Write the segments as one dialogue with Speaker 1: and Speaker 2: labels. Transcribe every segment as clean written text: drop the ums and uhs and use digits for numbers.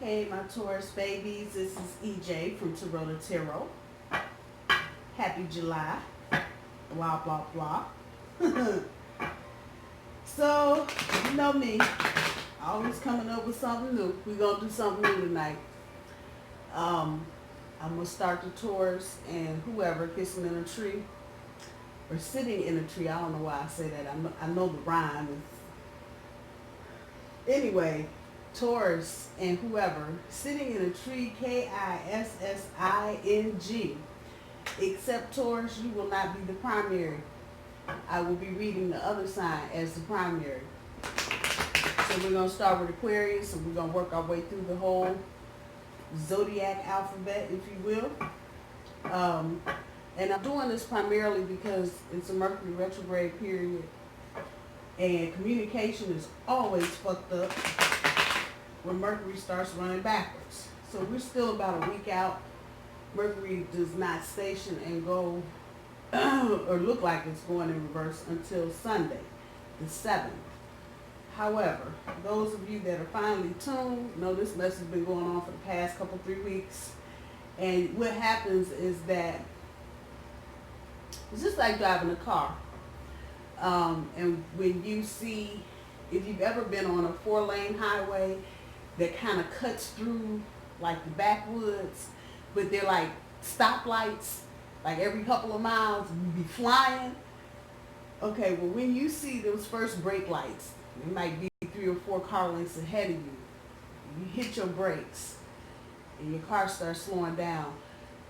Speaker 1: Hey, my Taurus babies, this is EJ from Taurota Tarot. Happy July. Blah, blah, blah. So, you know me, always coming up with something new. We're going to do something new tonight. I'm going to start the Taurus and whoever kissing in a tree or sitting in a tree. I don't know why I say that. I know the rhyme. Anyway, Taurus and whoever sitting in a tree, Kissing. Except Taurus, you will not be the primary. I will be reading the other sign as the primary. So we're going to start with Aquarius and we're going to work our way through the whole zodiac alphabet, if you will. And I'm doing this primarily because it's a Mercury retrograde period and communication is always fucked up when Mercury starts running backwards. So we're still about a week out. Mercury does not station and go or look like it's going in reverse until Sunday, the 7th. However, those of you that are finely tuned know this mess has been going on for the past 3 weeks. And what happens is that it's just like driving a car. And when you see, if you've ever been on a 4-lane highway that kind of cuts through like the backwoods, but they're like stoplights, like every couple of miles, you be flying. Okay, well when you see those first brake lights, it might be 3 or 4 car lengths ahead of you. You hit your brakes and your car starts slowing down.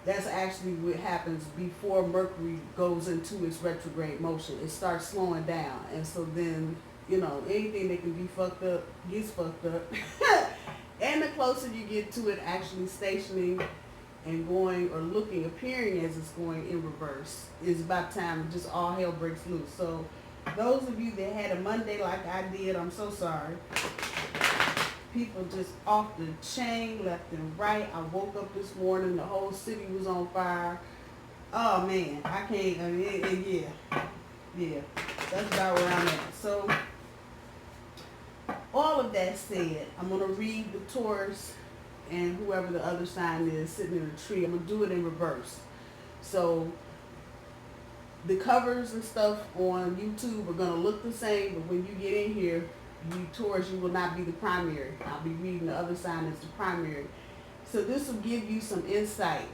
Speaker 1: That's actually what happens before Mercury goes into its retrograde motion. It starts slowing down. And so then, you know, anything that can be fucked up gets fucked up. And the closer you get to it actually stationing and going or looking, appearing as it's going in reverse, is about time just all hell breaks loose. So those of you that had a Monday like I did, I'm so sorry. People just off the chain, left and right. I woke up this morning, the whole city was on fire. Oh man, I can't, yeah, that's about where I'm at. So, all of that said, I'm going to read the Taurus and whoever the other sign is sitting in a tree. I'm going to do it in reverse. So, the covers and stuff on YouTube are going to look the same, but when you get in here, you Taurus, you will not be the primary. I'll be reading the other sign as the primary. So this will give you some insight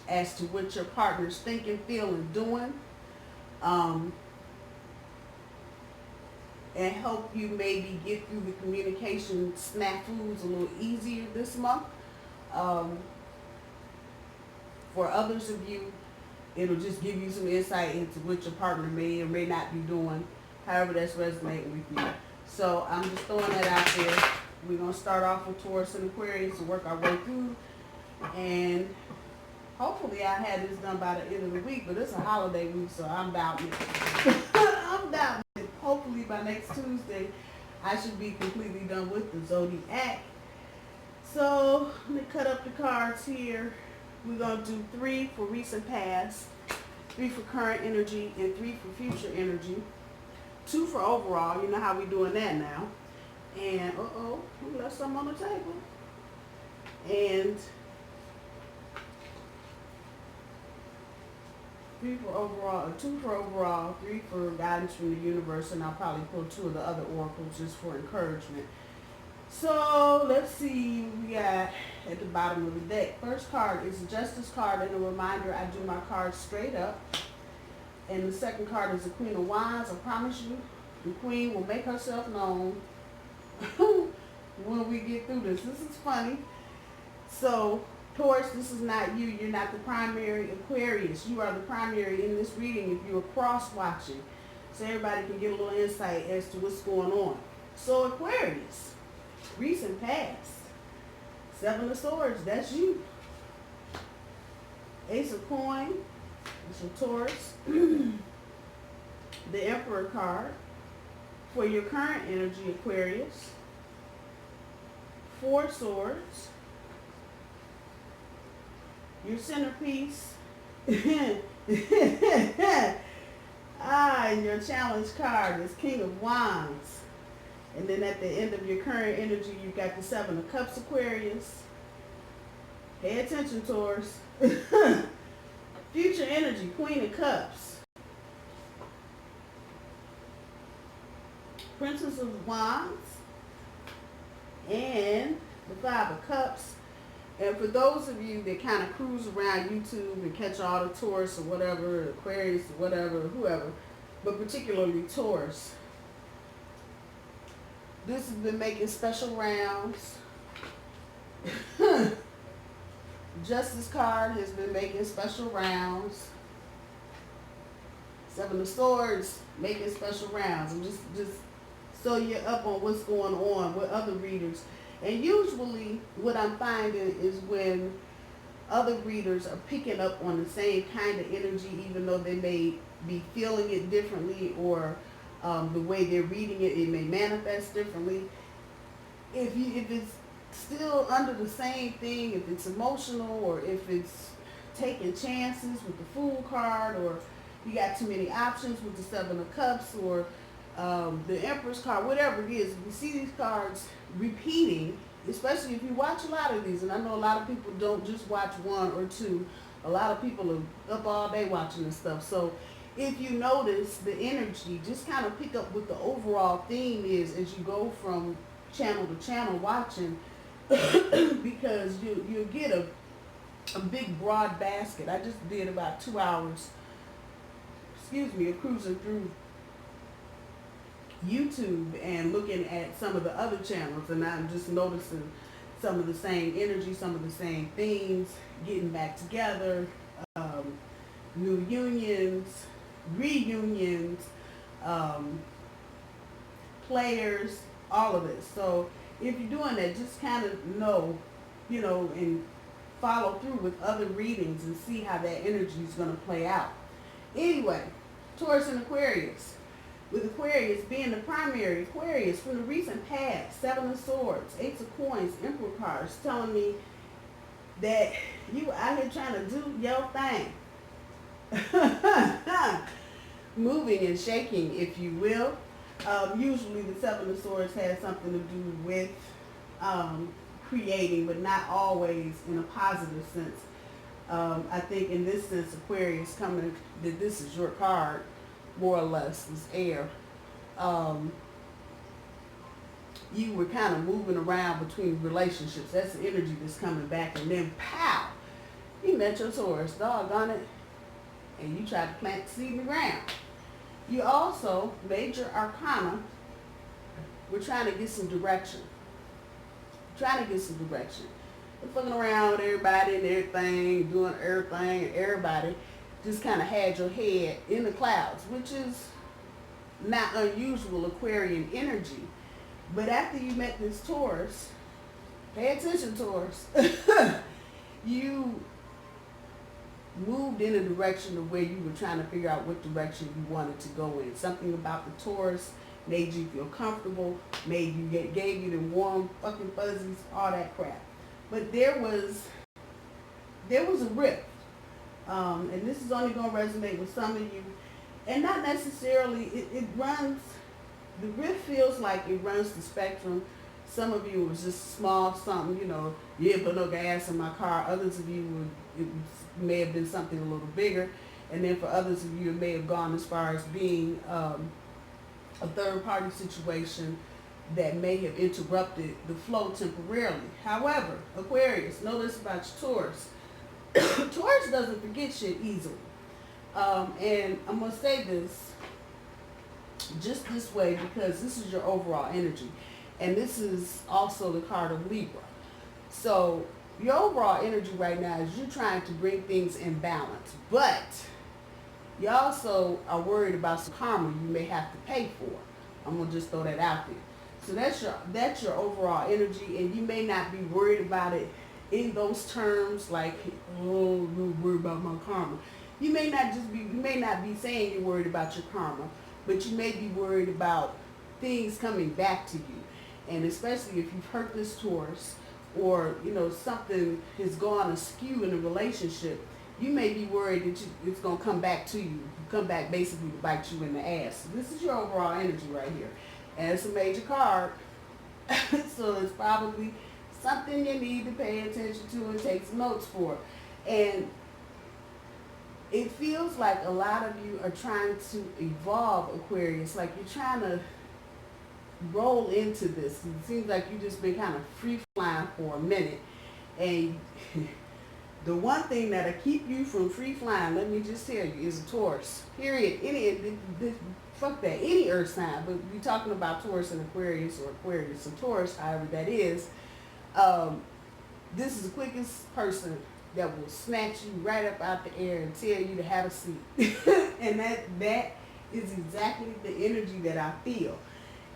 Speaker 1: as to what your partner's thinking, feeling, doing, and help you maybe get through the communication snafus a little easier this month. For others of you, it'll just give you some insight into what your partner may or may not be doing, however that's resonating with you. So I'm just throwing that out there. We're going to start off with Taurus and Aquarius and work our way through. And hopefully I had this done by the end of the week, but it's a holiday week, so I'm doubting it. I'm doubting it. Hopefully by next Tuesday, I should be completely done with the zodiac. So let me cut up the cards here. We're going to do 3 for recent past, 3 for current energy, and 3 for future energy. 2 for overall. You know how we doing that now. And we left some on the table. And 3 for overall, 2 for overall, 3 for guidance from the universe, and I'll probably pull 2 of the other oracles just for encouragement. So let's see what we got at the bottom of the deck. First card is a Justice card and a reminder I do my cards straight up. And the second card is the Queen of Wands. I promise you, the Queen will make herself known when we get through this. This is funny. So, Taurus, this is not you. You're not the primary. Aquarius, you are the primary in this reading if you're cross-watching. So everybody can get a little insight as to what's going on. So, Aquarius, recent past. 7 of Swords, that's you. Ace of Coin. It's your Taurus. The Emperor card. For your current energy, Aquarius. 4 Swords. Your centerpiece. And your challenge card is King of Wands. And then at the end of your current energy, you've got the Seven of Cups Aquarius. Pay attention, Taurus. Future energy, Queen of Cups. Princess of Wands. And the Five of Cups. And for those of you that kind of cruise around YouTube and catch all the Taurus or whatever, Aquarius or whatever, whoever, but particularly Taurus, this has been making special rounds. Justice card has been making special rounds. Seven of Swords making special rounds. I'm just so you're up on what's going on with other readers. And usually what I'm finding is when other readers are picking up on the same kind of energy, even though they may be feeling it differently, or the way they're reading it, it may manifest differently. If it's still under the same thing, if it's emotional, or if it's taking chances with the Fool card, or you got too many options with the Seven of Cups, or the Empress card, whatever it is, if you see these cards repeating, especially if you watch a lot of these, and I know a lot of people don't just watch one or two, a lot of people are up all day watching this stuff. So if you notice the energy, just kind of pick up what the overall theme is as you go from channel to channel watching, because you'll get a big broad basket. I just did about 2 hours, of cruising through YouTube and looking at some of the other channels, and I'm just noticing some of the same energy, some of the same themes, getting back together, new unions, reunions, players, all of it. So if you're doing that, just kind of know, and follow through with other readings and see how that energy is going to play out. Anyway, Taurus and Aquarius. With Aquarius being the primary, Aquarius from the recent past, Seven of Swords, Eight of Coins, Emperor cards, telling me that you out here trying to do your thing. Moving and shaking, if you will. Usually the Seven of Swords has something to do with creating, but not always in a positive sense. I think in this sense, Aquarius coming, that this is your card, more or less, is air. You were kind of moving around between relationships. That's the energy that's coming back. And then, pow, you met your Taurus, doggone it, and you tried to plant the seed in the ground. You also, major arcana, we're trying to get some direction. They're fucking around with everybody and everything, doing everything, and everybody just kind of had your head in the clouds, which is not unusual Aquarian energy. But after you met this Taurus, pay attention, Taurus, you moved in a direction of where you were trying to figure out what direction you wanted to go in. Something about the Taurus made you feel comfortable, gave you the warm fucking fuzzies, all that crap. But there was a rift. And this is only going to resonate with some of you. And not necessarily, it runs, the rift feels like it runs the spectrum. Some of you, it was just small something, put no gas in my car. Others of you, it may have been something a little bigger. And then for others of you, it may have gone as far as being a third-party situation that may have interrupted the flow temporarily. However, Aquarius, know this about your Taurus. Taurus doesn't forget shit easily. And I'm going to say this just this way because this is your overall energy. And this is also the card of Libra. So your overall energy right now is you're trying to bring things in balance. But you also are worried about some karma you may have to pay for. I'm going to just throw that out there. So that's your overall energy, and you may not be worried about it in those terms, like, oh, I'm worried about my karma. You may not be saying you're worried about your karma, but you may be worried about things coming back to you. And especially if you've hurt this Taurus, or something has gone askew in a relationship, you may be worried that it's going to come back to you, come back basically to bite you in the ass. This is your overall energy right here. and it's a major card. So it's probably something you need to pay attention to and take some notes for. And it feels like a lot of you are trying to evolve, Aquarius, like you're trying to roll into this. It seems like you've just been kind of free flying for a minute. And the one thing that'll keep you from free flying, let me just tell you, is a Taurus. Period. Fuck that. Any earth sign, but we're talking about Taurus and Aquarius, or Aquarius and Taurus, however that is. This is the quickest person that will snatch you right up out the air and tell you to have a seat. And that is exactly the energy that I feel.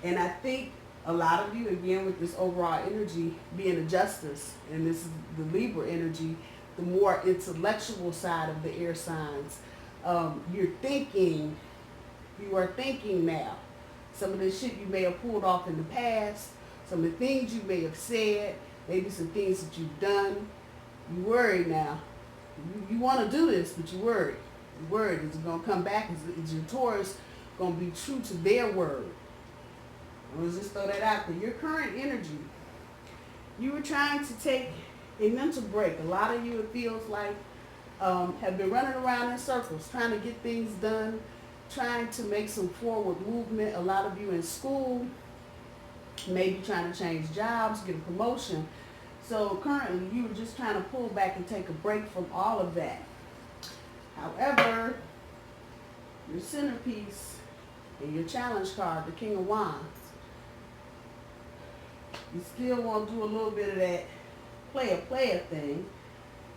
Speaker 1: And I think a lot of you, again, with this overall energy being a justice, and this is the Libra energy, the more intellectual side of the air signs, you are thinking now. Some of the shit you may have pulled off in the past, some of the things you may have said, maybe some things that you've done. You worry now. You want to do this, but you worry. You worried, is it going to come back? Is your Taurus going to be true to their word? Let's just throw that out there. Your current energy, you were trying to take a mental break. A lot of you, it feels like, have been running around in circles, trying to get things done, trying to make some forward movement. A lot of you in school, maybe trying to change jobs, get a promotion. So currently, you were just trying to pull back and take a break from all of that. However, your centerpiece and your challenge card, the King of Wands, you still want to do a little bit of that player thing.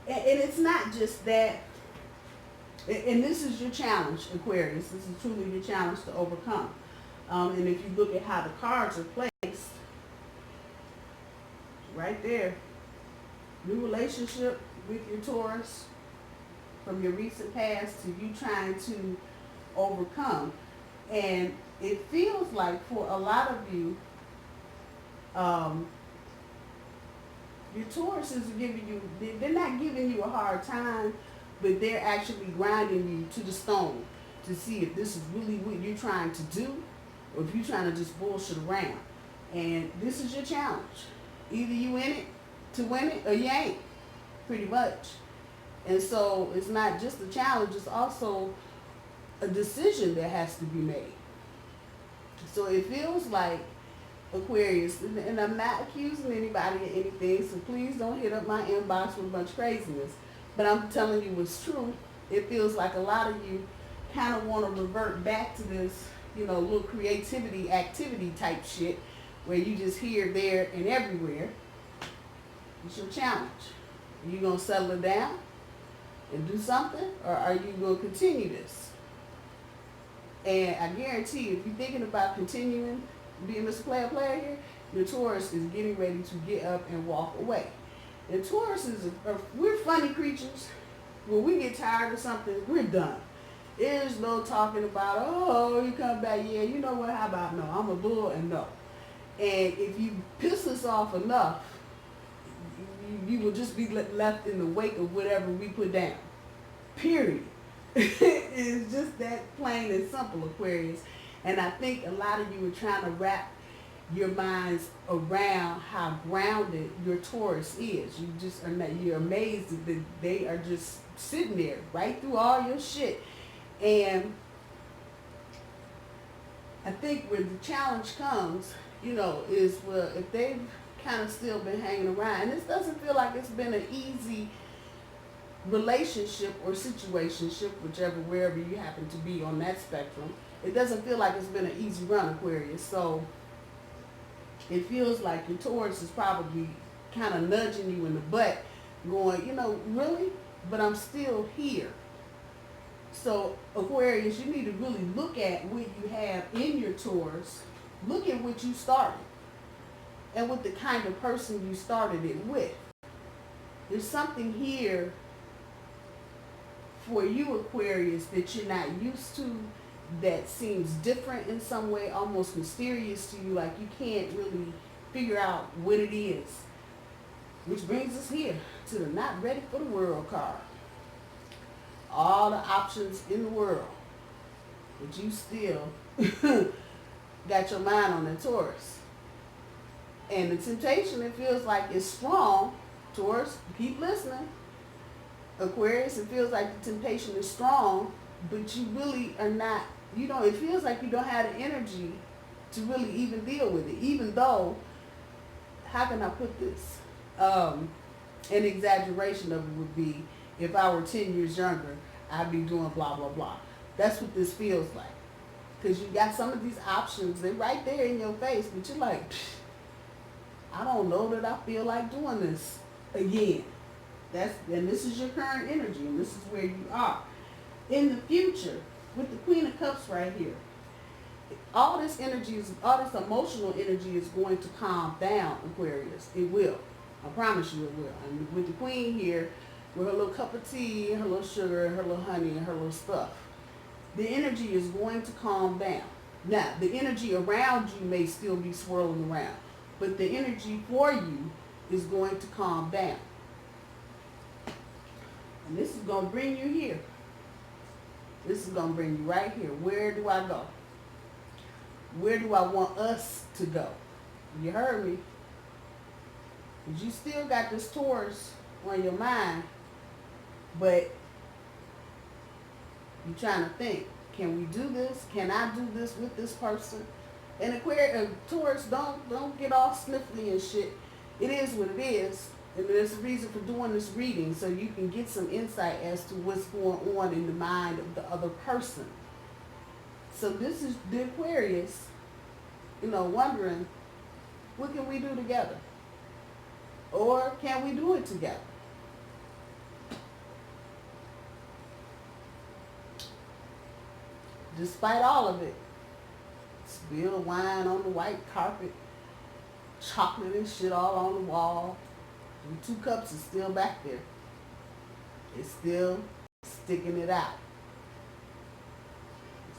Speaker 1: And it's not just that. And this is your challenge, Aquarius. This is truly your challenge to overcome. And if you look at how the cards are placed, right there, new relationship with your Taurus from your recent past to you trying to overcome. And it feels like for a lot of you, your Taurus is giving you, they're not giving you a hard time, but they're actually grinding you to the stone to see if this is really what you're trying to do, or if you're trying to just bullshit around. And this is your challenge. Either you in it to win it, or you ain't, pretty much. And so it's not just a challenge, it's also a decision that has to be made. So it feels like, Aquarius, and I'm not accusing anybody of anything, so please don't hit up my inbox with a bunch of craziness. But I'm telling you what's true. It feels like a lot of you kind of want to revert back to this, little creativity, activity type shit, where you just here, there, and everywhere. It's your challenge. Are you going to settle it down and do something, or are you going to continue this? And I guarantee you, if you're thinking about continuing being Mr. Player here, your Taurus is getting ready to get up and walk away. And Tauruses, we're funny creatures. When we get tired of something, we're done. There's no talking about, oh, you come back, yeah, you know what, how about no? I'm a bull and no. And if you piss us off enough, you will just be left in the wake of whatever we put down. Period. It's just that plain and simple, Aquarius. And I think a lot of you are trying to wrap your minds around how grounded your Taurus is. You just are not, you're amazed that they are just sitting there right through all your shit. And I think where the challenge comes, is, well, if they've kind of still been hanging around, and this doesn't feel like it's been an easy relationship or situationship, wherever you happen to be on that spectrum. It doesn't feel like it's been an easy run, Aquarius. So it feels like your Taurus is probably kind of nudging you in the butt, going, really? But I'm still here. So Aquarius, you need to really look at what you have in your Taurus. Look at what you started and what the kind of person you started it with. There's something here for you, Aquarius, that you're not used to, that seems different in some way, almost mysterious to you, like you can't really figure out what it is. Which brings us here to the not ready for the world card. All the options in the world, but you still got your mind on the Taurus. And the temptation, it feels like it's strong. Taurus, keep listening. Aquarius, it feels like the temptation is strong, but you really are not, it feels like you don't have the energy to really even deal with it. Even though, how can I put this? An exaggeration of it would be, if I were 10 years younger, I'd be doing blah, blah, blah. That's what this feels like. Because you got some of these options, they're right there in your face, but you're like, I don't know that I feel like doing this again. And this is your current energy, and this is where you are. In the future, with the Queen of Cups right here, all this emotional energy is going to calm down, Aquarius. It will. I promise you it will. And with the Queen here, with her little cup of tea, her little sugar, her little honey, and her little stuff, the energy is going to calm down. Now, the energy around you may still be swirling around, but the energy for you is going to calm down. And this is going to bring you here. This is going to bring you right here. Where do I go? Where do I want us to go? You heard me. Because you still got this Taurus on your mind, but you're trying to think, can we do this? Can I do this with this person? And Taurus, don't get all sniffly and shit. It is what it is. And there's a reason for doing this reading, so you can get some insight as to what's going on in the mind of the other person. So this is the Aquarius, wondering, what can we do together? Or can we do it together? Despite all of it, spilled wine on the white carpet, chocolate and shit all on the wall. The 2 cups is still back there. It's still sticking it out.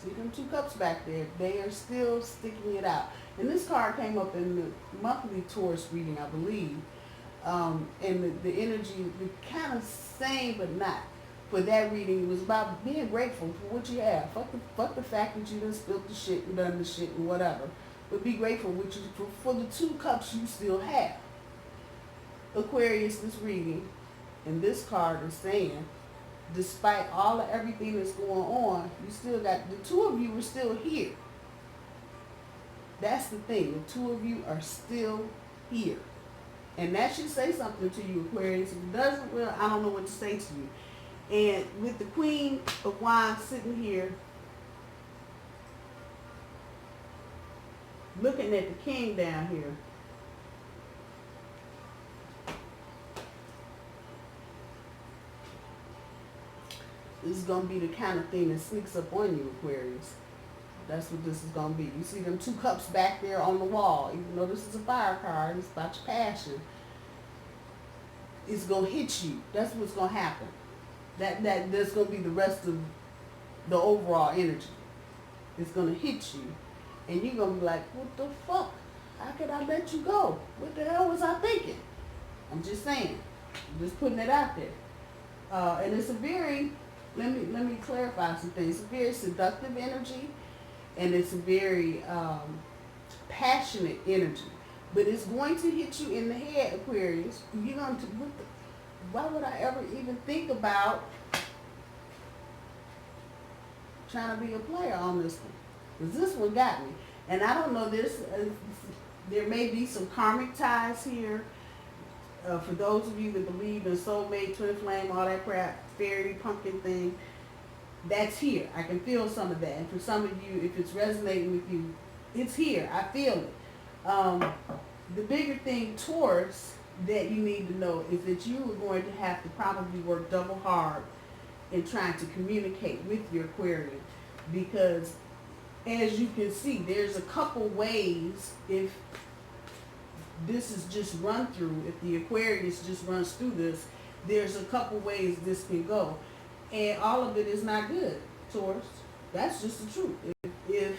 Speaker 1: See them 2 cups back there? They are still sticking it out. And this card came up in the monthly Taurus reading, I believe. And the energy, kind of same but not. For that reading, it was about being grateful for what you have. Fuck the fact that you done spilled the shit and done the shit and whatever. But be grateful for the 2 cups you still have. Aquarius, this reading, and this card is saying, despite all of everything that's going on, you still got, the 2 of you are still here. That's the thing. The 2 of you are still here. And that should say something to you, Aquarius. If it doesn't, well, I don't know what to say to you. And with the Queen of Wands sitting here, looking at the King down here, this is going to be the kind of thing that sneaks up on you, Aquarius. That's what this is going to be. You see them 2 cups back there on the wall. Even though this is a fire card, it's about your passion. It's going to hit you. That's what's going to happen. That's going to be the rest of the overall energy. It's going to hit you. And you're going to be like, what the fuck? How could I let you go? What the hell was I thinking? I'm just saying. I'm just putting it out there. And it's a very... Let me clarify some things. It's a very seductive energy, and it's a very passionate energy. But it's going to hit you in the head, Aquarius. You're going to, why would I ever even think about trying to be a player on this one? Because this one got me. And I don't know this, there may be some karmic ties here. For those of you that believe in soulmate, twin flame, all that crap, fairy, pumpkin thing, that's here. I can feel some of that. And for some of you, if it's resonating with you, it's here. I feel it. The bigger thing, Taurus, that you need to know is that you are going to have to probably work double hard in trying to communicate with your Aquarian. Because as you can see, there's a couple ways if this is just run through, if the Aquarius just runs through this, there's a couple ways this can go. And all of it is not good, Taurus. That's just the truth. If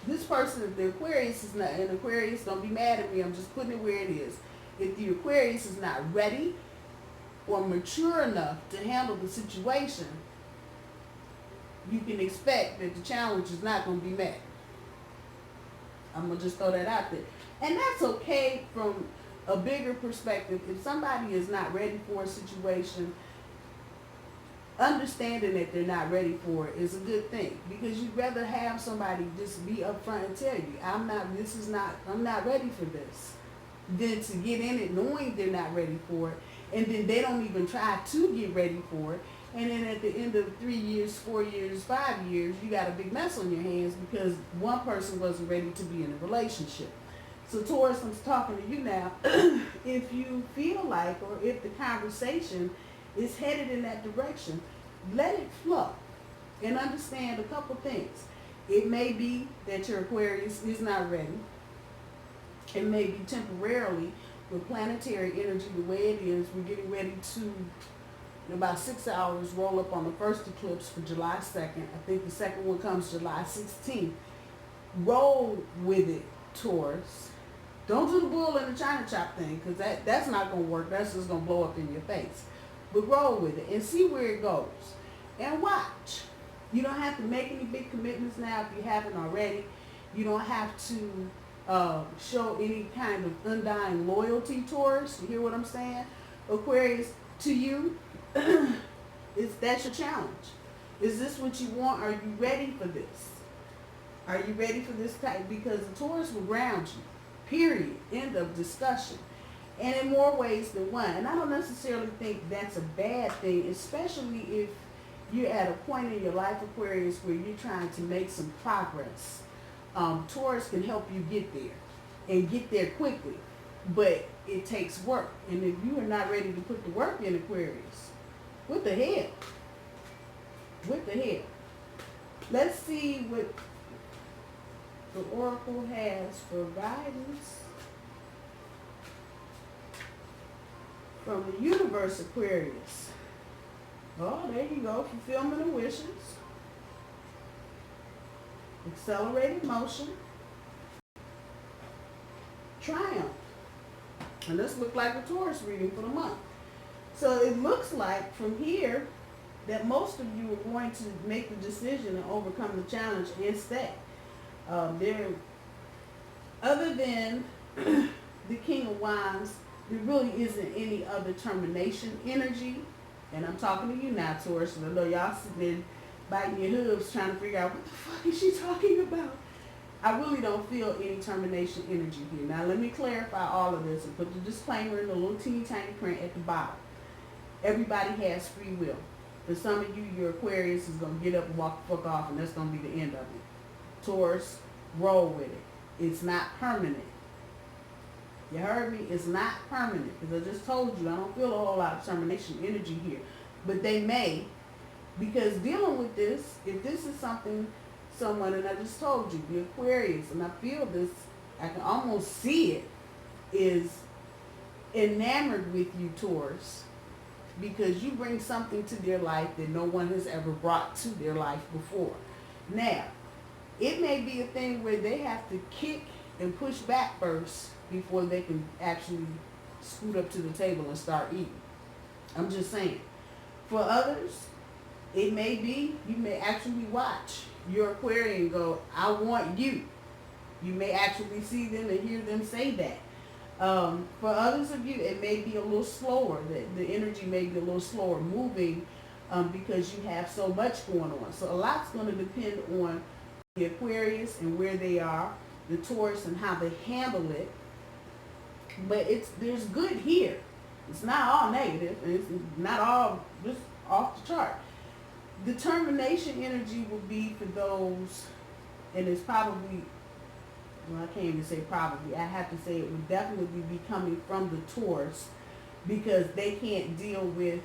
Speaker 1: this person, if the Aquarius is not, and Aquarius, don't be mad at me, I'm just putting it where it is. If the Aquarius is not ready or mature enough to handle the situation, you can expect that the challenge is not going to be met. I'm going to just throw that out there. And that's okay from a bigger perspective. If somebody is not ready for a situation, understanding that they're not ready for it is a good thing, because you'd rather have somebody just be upfront and tell you, I'm not ready for this, than to get in it knowing they're not ready for it, and then they don't even try to get ready for it. And then at the end of 3 years, 4 years, 5 years, you got a big mess on your hands because one person wasn't ready to be in a relationship. So Taurus, I'm talking to you now. If you feel like, or if the conversation is headed in that direction, let it flow and understand a couple things. It may be that your Aquarius is not ready. It may be temporarily with planetary energy the way it is. We're getting ready to, in about 6 hours, roll up on the first eclipse for July 2nd. I think the second one comes July 16th. Roll with it, Taurus. Don't do the bull in the China chop thing, because that's not going to work. That's just going to blow up in your face. But roll with it and see where it goes. And watch. You don't have to make any big commitments now if you haven't already. You don't have to show any kind of undying loyalty, Taurus. You hear what I'm saying? Aquarius, to you, that's your challenge. Is this what you want? Are you ready for this? Are you ready for this type? Because the Taurus will ground you. Period. End of discussion. And in more ways than one. And I don't necessarily think that's a bad thing, especially if you're at a point in your life, Aquarius, where you're trying to make some progress. Taurus can help you get there and get there quickly, but it takes work. And if you are not ready to put the work in, Aquarius, what the hell? What the hell? Let's see what the Oracle has for guidance from the universe, Aquarius. Oh, there you go. Fulfillment of wishes. Accelerated motion. Triumph. And this looks like a Taurus reading for the month. So it looks like from here that most of you are going to make the decision and overcome the challenge and stay. Other than the King of Wands, there really isn't any other termination energy. And I'm talking to you now, Taurus, and I know y'all sitting there biting your hooves trying to figure out what the fuck is she talking about. I really don't feel any termination energy here. Now let me clarify all of this and put the disclaimer in the little teeny tiny print at the bottom. Everybody has free will. For some of you, your Aquarius is going to get up and walk the fuck off, and that's going to be the end of it. Taurus, roll with it. It's not permanent. You heard me? It's not permanent. Because I just told you, I don't feel a whole lot of termination energy here. But they may, because dealing with this, if this is someone, and I just told you, the Aquarius, and I feel this, I can almost see it, is enamored with you, Taurus, because you bring something to their life that no one has ever brought to their life before. Now, it may be a thing where they have to kick and push back first before they can actually scoot up to the table and start eating. I'm just saying. For others, it may be, you may actually watch your Aquarian go, I want you. You may actually see them and hear them say that. For others of you, it may be a little slower. The energy may be a little slower moving because you have so much going on. So a lot's going to depend on the Aquarius and where they are, the Taurus and how they handle it. But there's good here. It's not all negative. It's not all just off the chart. Determination energy will be for those, and it's probably, well, I can't even say probably. I have to say it would definitely be coming from the Taurus, because they can't deal with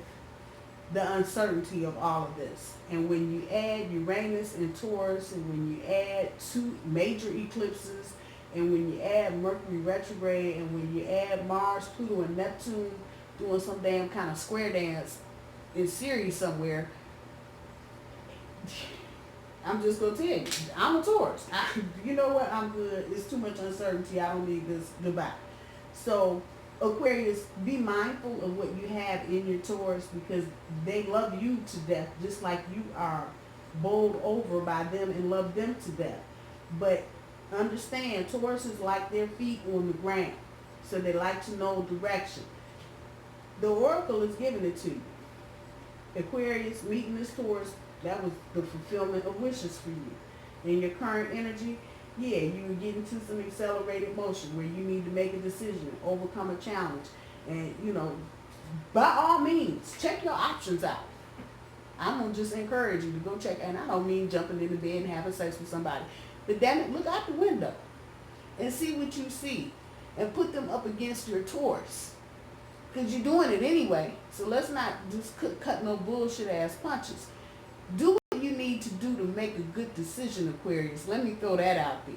Speaker 1: the uncertainty of all of this. And when you add Uranus and Taurus, and when you add 2 major eclipses, and when you add Mercury retrograde, and when you add Mars, Pluto, and Neptune doing some damn kind of square dance in Sirius somewhere, I'm just going to tell you, I'm a Taurus. You know what? I'm good. It's too much uncertainty. I don't need this. Goodbye. So, Aquarius, be mindful of what you have in your Taurus, because they love you to death, just like you are bowled over by them and love them to death. But Understand, Tauruses like their feet on the ground, so they like to know direction. The oracle is giving it to you. Aquarius, meeting this Taurus, that was the fulfillment of wishes for you. In your current energy, yeah, you were getting to some accelerated motion where you need to make a decision, overcome a challenge. And, you know, by all means, check your options out. I'm going to just encourage you to go check. And I don't mean jumping in the bed and having sex with somebody. But damn it, look out the window and see what you see. And put them up against your Taurus. Because you're doing it anyway. So let's not just cut no bullshit ass punches. Do what you need to do to make a good decision, Aquarius. Let me throw that out there.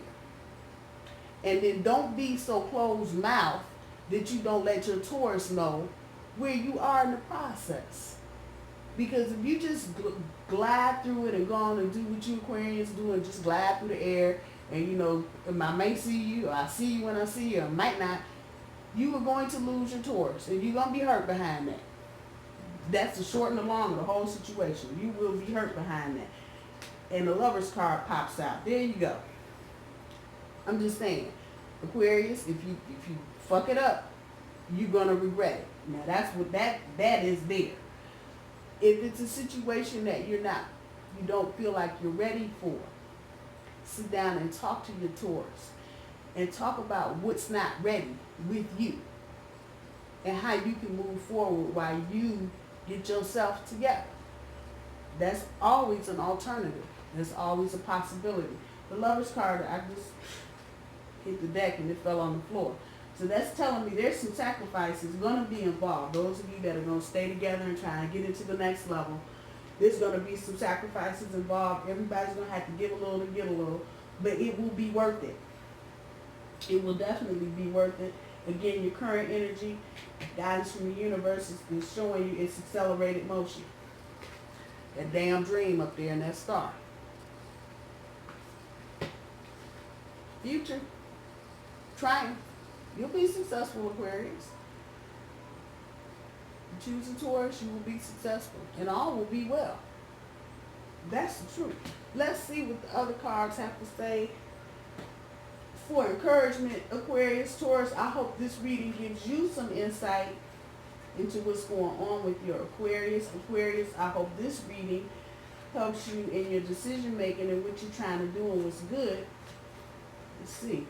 Speaker 1: And then don't be so closed-mouthed that you don't let your Taurus know where you are in the process. Because if you just glide through it and go on and do what you Aquarians do and just glide through the air, and you know, I may see you, or I see you when I see you, or I might not, you are going to lose your Taurus, and you're going to be hurt behind that. That's the short and the long of the whole situation. You will be hurt behind that. And the Lover's card pops out. There you go. I'm just saying, Aquarius, if you fuck it up, you're going to regret it. Now that's what that is there. If it's a situation that you don't feel like you're ready for, sit down and talk to your Taurus and talk about what's not ready with you and how you can move forward while you get yourself together. That's always an alternative. There's always a possibility. The Lover's card, I just hit the deck and it fell on the floor. So that's telling me there's some sacrifices going to be involved. Those of you that are going to stay together and try and get into the next level, there's going to be some sacrifices involved. Everybody's going to have to give a little to get a little, but it will be worth it. It will definitely be worth it. Again, your current energy, guidance from the universe is showing you its accelerated motion. That damn dream up there in that star. Future, triumph. You'll be successful, Aquarius. You choose a Taurus, you will be successful. And all will be well. That's the truth. Let's see what the other cards have to say. For encouragement, Aquarius, Taurus, I hope this reading gives you some insight into what's going on with your Aquarius. Aquarius, I hope this reading helps you in your decision making and what you're trying to do and what's good. Let's see.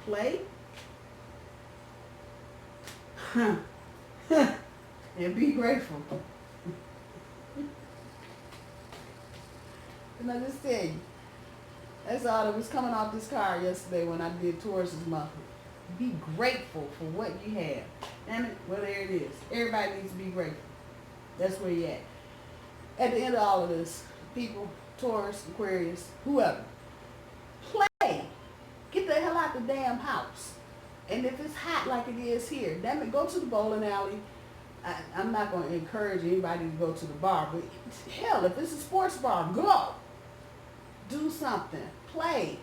Speaker 1: Play. And be grateful. And I just tell you, that's all that was coming off this card yesterday when I did Taurus's month. Be grateful for what you have. Damn it, well there it is. Everybody needs to be grateful. That's where you at. At the end of all of this, people, Taurus, Aquarius, whoever, play. Get the hell out the damn house. And if it's hot like it is here, damn it, go to the bowling alley. I'm not going to encourage anybody to go to the bar, but hell, if it's a sports bar, go. Do something. Play.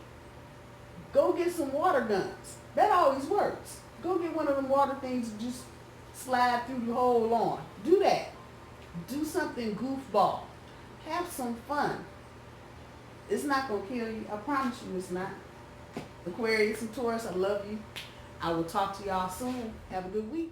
Speaker 1: Go get some water guns. That always works. Go get one of them water things and just slide through the whole lawn. Do that. Do something goofball. Have some fun. It's not going to kill you. I promise you it's not. Aquarius and Taurus, I love you. I will talk to y'all soon. Have a good week.